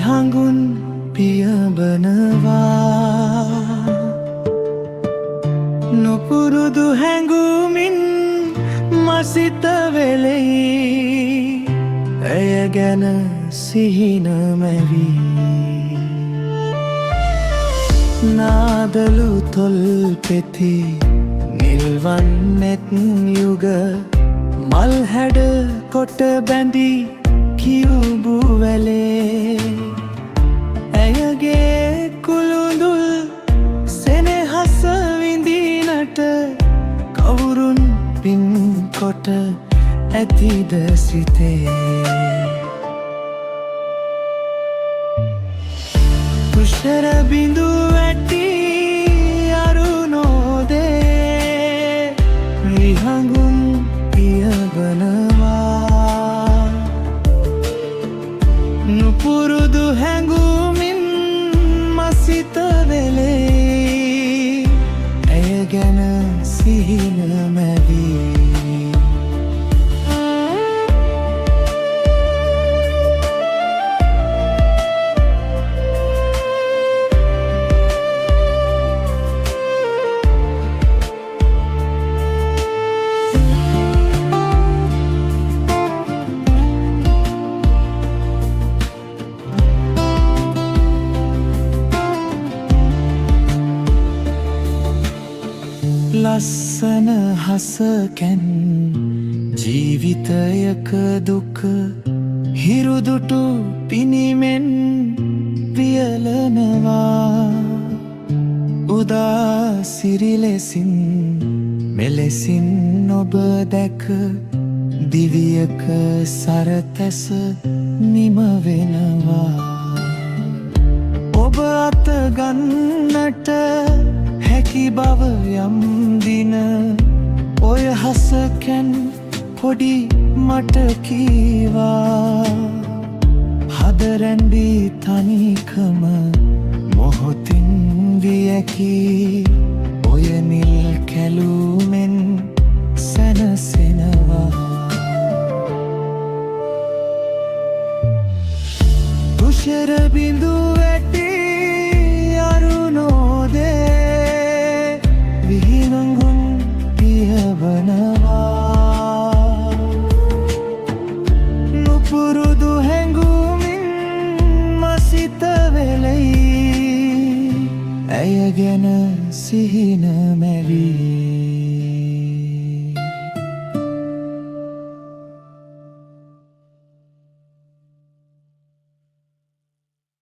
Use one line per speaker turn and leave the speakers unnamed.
විහඟුන් පියඹනවා නුපුරුදු හැඟුමින් මසිත වෙලෙයි ඇය ගැන සිහින මැවී නාදලු තොල් පෙති නිල්වන්නෙත් යුග මල් හැඩ කොට බැඳී කියුබු වැලේ ඇයගේ කුළුඳුල් සෙනෙහස විඳිනට කවුරුන් පින් කොට ඇතිද සිතේ තුෂර බිඳු ඇති අරුණෝදේ විහඟුන් පියඹනවා නුපුරුදු හැඟුමින් මසිත වෙලේ ඇය ගැන සිහින මැවී ලස්සන හසකැන් ජීවිතයක දුක හිරුදුටු පිනිමෙන් වියලනවා උදා සිරිලෙසින් මෙලෙසින් ඔබ දැක දිවියක සරතැස නිම වෙනවා ඔබ අත ගන්නට හැකි බව යම් දින ඔය හසකැන් පොඩි මට කීවා හද රැඳී තනිකම මොහොතින් වියකී ඔය නිල් කැලුමෙන් සැනසෙනවා තුෂර බිඳු වැටි අරුණෝදේ විහඟුන් පියඹනවා නුපුරුදු හැඟුමින් මසිත වෙලෙයි ඇය ගැන සිහින මැවී